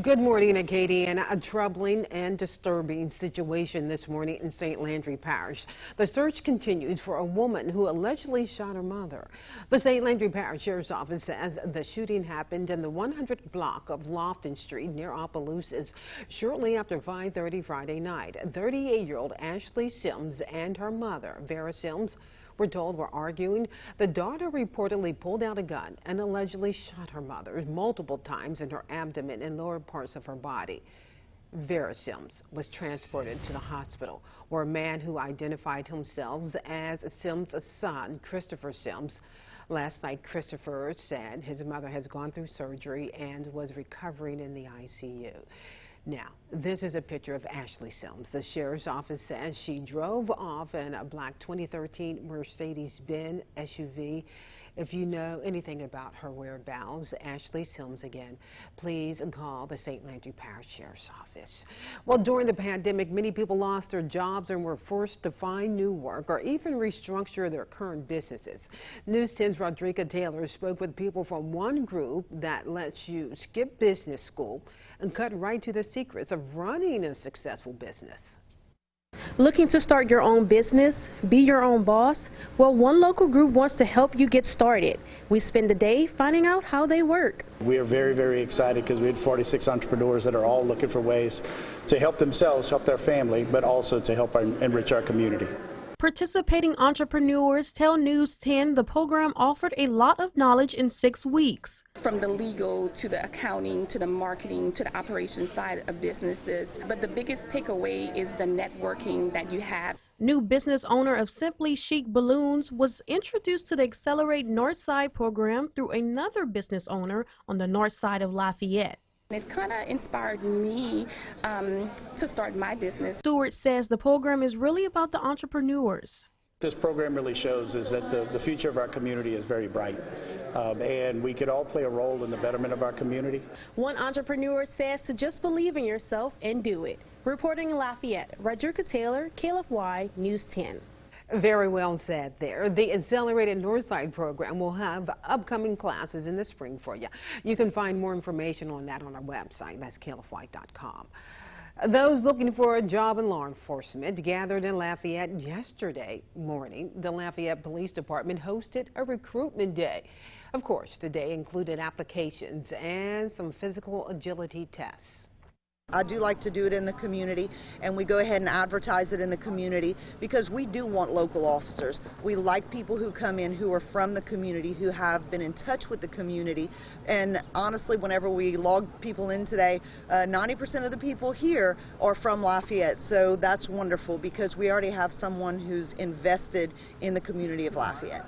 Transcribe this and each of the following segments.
Good morning, Acadiana. A troubling and disturbing situation this morning in St. Landry Parish. The search continues for a woman who allegedly shot her mother. The St. Landry Parish Sheriff's Office says the shooting happened in the 100th block of Lofton Street near Opelousas shortly after 5:30 Friday night. 38-year-old Ashley Sims and her mother, Vera Sims, we're told were arguing. The daughter reportedly pulled out a gun and allegedly shot her mother multiple times in her abdomen and lower parts of her body. Vera Sims was transported to the hospital, where a man who identified himself as Sims' son, Christopher Sims. Last night, Christopher said his mother has gone through surgery and was recovering in the ICU. Now, this is a picture of Ashley Sims. The sheriff's office says she drove off in a black 2013 Mercedes-Benz SUV. If you know anything about her whereabouts, Ashley Sims again, please call the St. Landry Parish Sheriff's Office. Well, during the pandemic, many people lost their jobs and were forced to find new work or even restructure their current businesses. News 10's Rodrika Taylor spoke with people from one group that lets you skip business school and cut right to the secrets of running a successful business. Looking to start your own business, be your own boss? Well, one local group wants to help you get started. We spend the day finding out how they work. We are very, very excited because we had 46 entrepreneurs that are all looking for ways to help themselves, help their family, but also to help enrich our community. Participating entrepreneurs tell News 10 the program offered a lot of knowledge in 6 weeks. From the legal to the accounting to the marketing to the operations side of businesses. But the biggest takeaway is the networking that you have. New business owner of Simply Chic Balloons was introduced to the Accelerate Northside program through another business owner on the north side of Lafayette. It kind of inspired me to start my business. Stewart says the program is really about the entrepreneurs. This program really shows is that the future of our community is very bright, and we could all play a role in the betterment of our community. One entrepreneur says to just believe in yourself and do it. Reporting in Lafayette, Rodrika Taylor, KLFY News 10. Very well said there. The Accelerated Northside program will have upcoming classes in the spring for you. You can find more information on that on our website. That's klfy.com. Those looking for a job in law enforcement gathered in Lafayette yesterday morning. The Lafayette Police Department hosted a recruitment day. Of course, today included applications and some physical agility tests. I do like to do it in the community, and we go ahead and advertise it in the community because we do want local officers. We like people who come in who are from the community, who have been in touch with the community. And honestly, whenever we log people in today, 90% of the people here are from Lafayette. So that's wonderful because we already have someone who's invested in the community of Lafayette.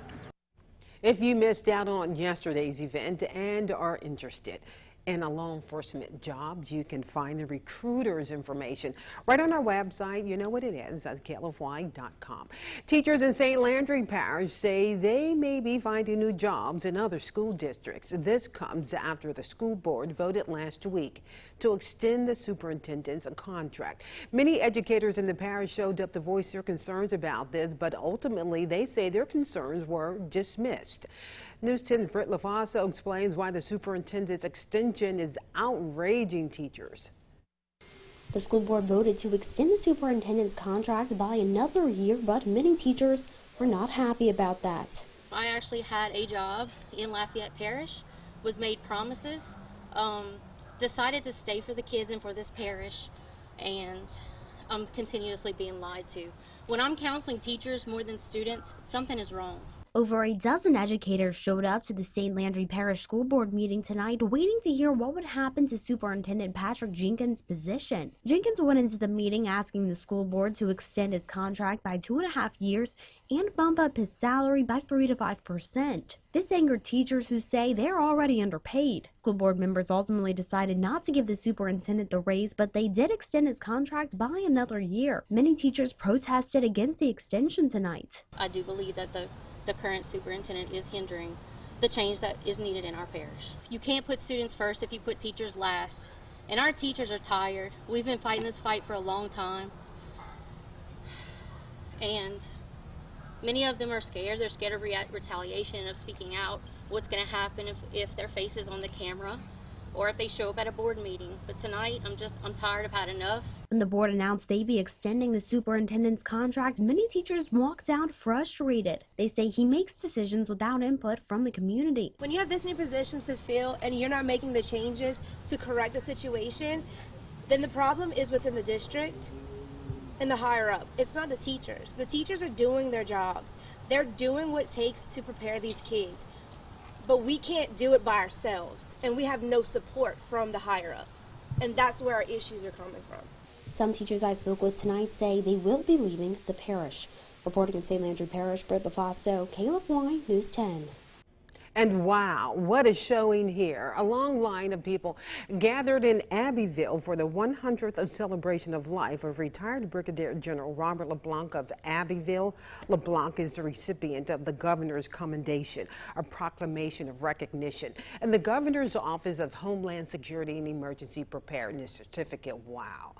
If you missed out on yesterday's event and are interested in a law enforcement job, you can find the recruiter's information right on our website. You know what it is, that's klfy.com. Teachers in St. Landry Parish say they may be finding new jobs in other school districts. This comes after the school board voted last week to extend the superintendent's contract. Many educators in the parish showed up to voice their concerns about this, but ultimately they say their concerns were dismissed. News 10's Britt LaFaso explains why the superintendent's extension is outraging teachers. The school board voted to extend the superintendent's contract by another year, but many teachers were not happy about that. I actually had a job in Lafayette Parish, was made promises, decided to stay for the kids and for this parish, and I'm continuously being lied to. When I'm counseling teachers more than students, something is wrong. Over a dozen educators showed up to the St. Landry Parish School Board meeting tonight, waiting to hear what would happen to Superintendent Patrick Jenkins' position. Jenkins went into the meeting asking the school board to extend his contract by 2.5 years and bump up his salary by 3 to 5%. This angered teachers who say they're already underpaid. School board members ultimately decided not to give the superintendent the raise, but they did extend his contract by another year. Many teachers protested against the extension tonight. I do believe that the current superintendent is hindering the change that is needed in our parish. You can't put students first if you put teachers last. And our teachers are tired. We've been fighting this fight for a long time. And many of them are scared. They're scared of retaliation, of speaking out. What's going to happen if their face is on the camera. or if they show up at a board meeting. But tonight, I'm tired. I've had enough. When the board announced they'd be extending the superintendent's contract, many teachers walked out frustrated. They say he makes decisions without input from the community. When you have this many positions to fill and you're not making the changes to correct the situation, then the problem is within the district and the higher up. It's not the teachers. The teachers are doing their jobs. They're doing what it takes to prepare these kids. But we can't do it by ourselves, and we have no support from the higher ups. And that's where our issues are coming from. Some teachers I spoke with tonight say they will be leaving the parish. Reporting in St. Landry Parish, Britt LaFasto, KLFY News 10. And wow, what a showing here. A long line of people gathered in Abbeville for the 100th celebration of life of retired Brigadier General Robert LeBlanc of Abbeville. LeBlanc is the recipient of the Governor's Commendation, a proclamation of recognition, and the Governor's Office of Homeland Security and Emergency Preparedness Certificate. Wow.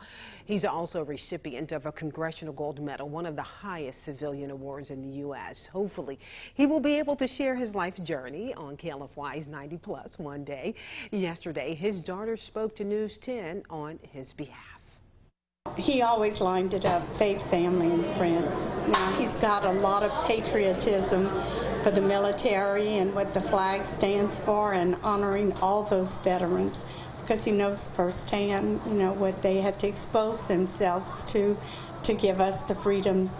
He's also a recipient of a Congressional Gold Medal, one of the highest civilian awards in the U.S. Hopefully, he will be able to share his life's journey on KLFY's 90 Plus one day. Yesterday, his daughter spoke to News 10 on his behalf. He always lined it up, faith, family, and friends. Now, he's got a lot of patriotism for the military and what the flag stands for, and honoring all those veterans, because he knows firsthand, what they had to expose themselves to give us the freedoms,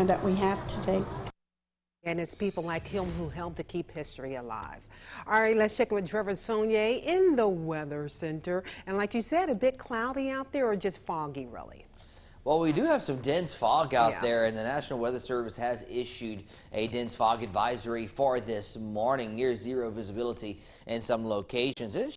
that we have today. And it's people like him who help to keep history alive. All right, let's check with Trevor Sonier in the Weather Center. And like you said, a bit cloudy out there, or just foggy, really? Well, we do have some dense fog out there, and the National Weather Service has issued a dense fog advisory for this morning, near zero visibility in some locations. It's